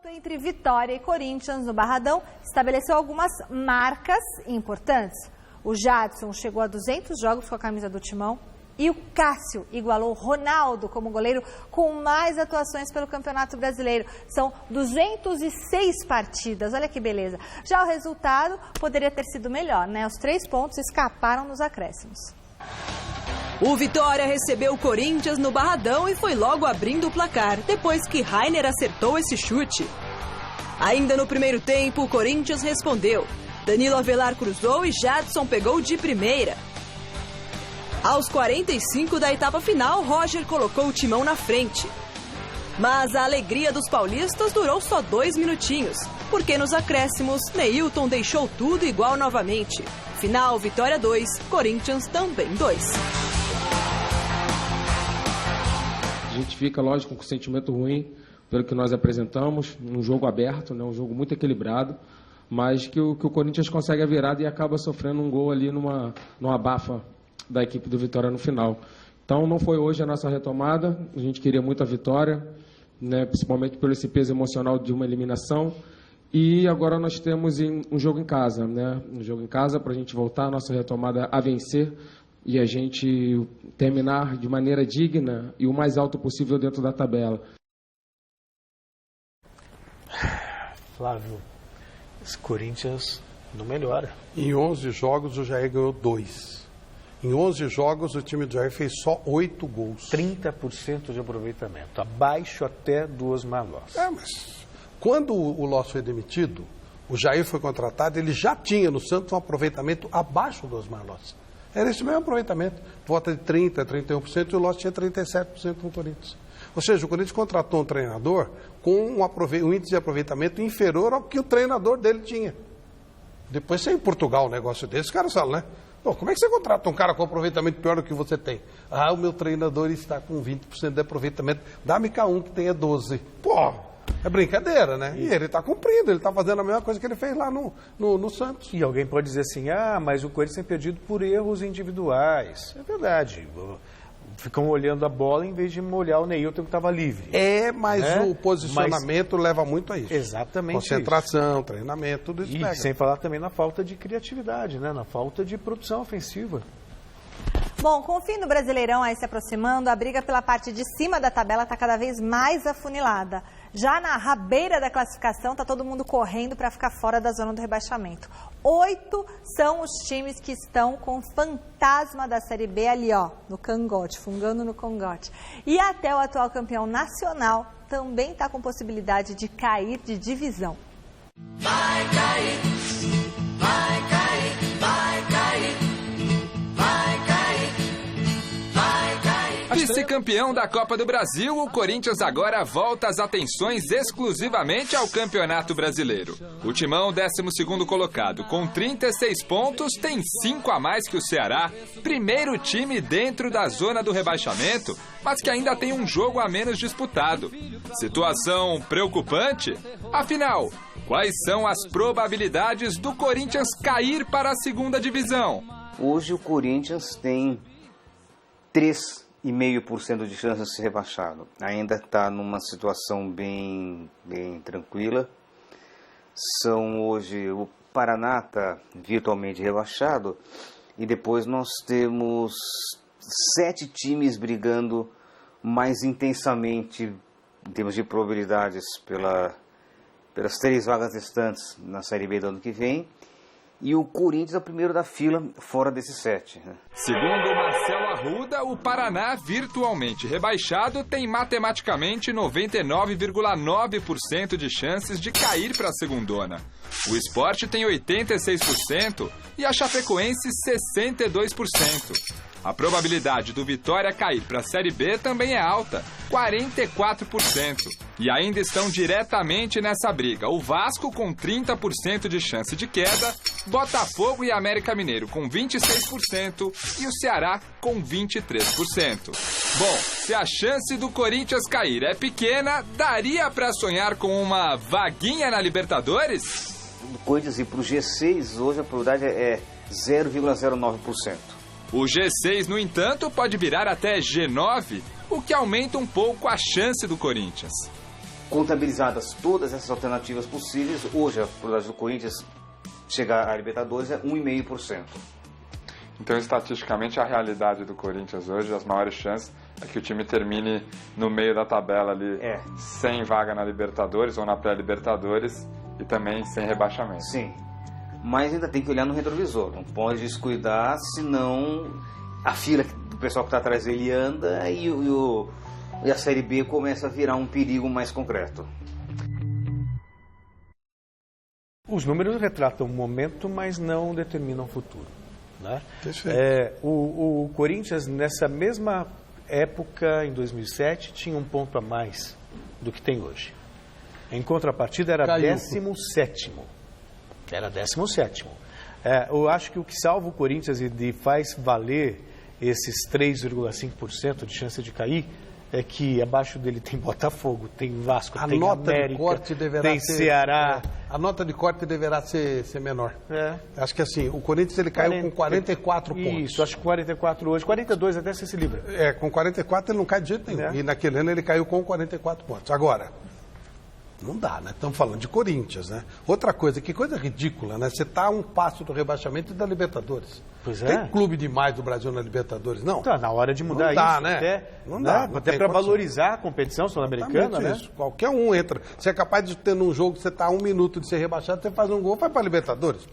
Entre Vitória e Corinthians no Barradão estabeleceu algumas marcas importantes. O Jadson chegou a 200 jogos com a camisa do Timão e o Cássio igualou Ronaldo como goleiro com mais atuações pelo Campeonato Brasileiro. São 206 partidas, olha que beleza. Já o resultado poderia ter sido melhor, né? Os 3 pontos escaparam nos acréscimos. O Vitória recebeu o Corinthians no Barradão e foi logo abrindo o placar, depois que Rainer acertou esse chute. Ainda no primeiro tempo, o Corinthians respondeu. Danilo Avelar cruzou e Jadson pegou de primeira. Aos 45 da etapa final, Roger colocou o Timão na frente. Mas a alegria dos paulistas durou só 2 minutinhos, porque nos acréscimos, Neilton deixou tudo igual novamente. Final, Vitória 2, Corinthians também 2. A gente fica, lógico, com um sentimento ruim pelo que nós apresentamos, num jogo aberto, né, um jogo muito equilibrado, mas que o Corinthians consegue a virada e acaba sofrendo um gol ali numa abafa da equipe do Vitória no final. Então não foi hoje a nossa retomada, a gente queria muito a vitória, né, principalmente por esse peso emocional de uma eliminação, e agora nós temos um jogo em casa, né, um jogo em casa para a gente voltar a nossa retomada a vencer, e a gente terminar de maneira digna e o mais alto possível dentro da tabela. Flávio, esse Corinthians não melhora. Em 11 jogos o Jair ganhou 2. Em 11 jogos o time do Jair fez só 8 gols. 30% de aproveitamento, abaixo até do Osmar Loss. Mas quando o Loss foi demitido, o Jair foi contratado, ele já tinha no Santos um aproveitamento abaixo do Osmar Loss. Era esse mesmo aproveitamento, volta de 30%, 31%, e o Loss tinha 37% no Corinthians. Ou seja, o Corinthians contratou um treinador com um índice de aproveitamento inferior ao que o treinador dele tinha. Depois, se é em Portugal um negócio desse, os caras falam, né? Pô, como é que você contrata um cara com aproveitamento pior do que você tem? Ah, o meu treinador está com 20% de aproveitamento. Dá-me cá um que tenha 12%. Pô, é brincadeira, né? E ele está cumprindo, ele está fazendo a mesma coisa que ele fez lá no Santos. E alguém pode dizer assim, mas o Corinthians tem perdido por erros individuais. É verdade. Ficam olhando a bola em vez de molhar o Neilton que estava livre. Mas o posicionamento leva muito a isso. Exatamente. Concentração, treinamento, tudo isso pega. E sem falar também na falta de criatividade, né? Na falta de produção ofensiva. Bom, com o fim do Brasileirão aí se aproximando, a briga pela parte de cima da tabela está cada vez mais afunilada. Já na rabeira da classificação, está todo mundo correndo para ficar fora da zona do rebaixamento. 8 são os times que estão com o fantasma da Série B ali, ó, no cangote, fungando no cangote. E até o atual campeão nacional também está com possibilidade de cair de divisão. Vai cair, vai cair, vai cair, vai cair, vai cair. Vice-campeão da Copa do Brasil, o Corinthians agora volta as atenções exclusivamente ao Campeonato Brasileiro. O Timão, 12º colocado, com 36 pontos, tem 5 a mais que o Ceará, primeiro time dentro da zona do rebaixamento, mas que ainda tem um jogo a menos disputado. Situação preocupante? Afinal, quais são as probabilidades do Corinthians cair para a segunda divisão? Hoje o Corinthians tem 3,5% de chance de ser rebaixado. Ainda está numa situação bem tranquila. Hoje o Paraná está virtualmente rebaixado e depois nós temos 7 times brigando mais intensamente em termos de probabilidades pelas 3 vagas restantes na Série B do ano que vem. E o Corinthians é o primeiro da fila fora desses 7. Segundo Marcelo Arruda, o Paraná, virtualmente rebaixado, tem matematicamente 99,9% de chances de cair para a segundona. O Sport tem 86% e a Chapecoense 62%. A probabilidade do Vitória cair para a Série B também é alta, 44%. E ainda estão diretamente nessa briga o Vasco com 30% de chance de queda, Botafogo e América Mineiro com 26% e o Ceará com 23%. Bom, se a chance do Corinthians cair é pequena, daria para sonhar com uma vaguinha na Libertadores? O Corinthians ir para o G6 hoje a probabilidade é 0,09%. O G6, no entanto, pode virar até G9, o que aumenta um pouco a chance do Corinthians. Contabilizadas todas essas alternativas possíveis, hoje a probabilidade do Corinthians chegar à Libertadores é 1,5%. Então, estatisticamente, a realidade do Corinthians hoje, as maiores chances é que o time termine no meio da tabela ali, sem vaga na Libertadores ou na pré-Libertadores e também sem rebaixamento. Sim, mas ainda tem que olhar no retrovisor, não pode descuidar, senão a fila do pessoal que está atrás dele anda e a Série B começa a virar um perigo mais concreto. Os números retratam o momento, mas não determinam o futuro. Né? O Corinthians, nessa mesma época, em 2007, tinha um ponto a mais do que tem hoje. Em contrapartida, era 17º. Era 17º. Eu acho que o que salva o Corinthians e faz valer esses 3,5% de chance de cair é que abaixo dele tem Botafogo, tem Vasco, tem América, tem Ceará. A nota de corte deverá ser menor. Acho que assim, o Corinthians ele caiu com 44 pontos. Isso, acho que 44 hoje, 42 até se livra. Com 44 ele não cai de jeito nenhum. E naquele ano ele caiu com 44 pontos. Agora, não dá, né? Estamos falando de Corinthians, né? Outra coisa, que coisa ridícula, né? Você está a um passo do rebaixamento e da Libertadores. Pois Tem clube demais do Brasil na Libertadores, não? Tá na hora de mudar não dá, isso. Né? Não dá, até para valorizar a competição sul-americana, né? Isso. Qualquer um entra. Você é capaz de ter num jogo que você está a 1 minuto de ser rebaixado, você faz um gol, vai para a Libertadores.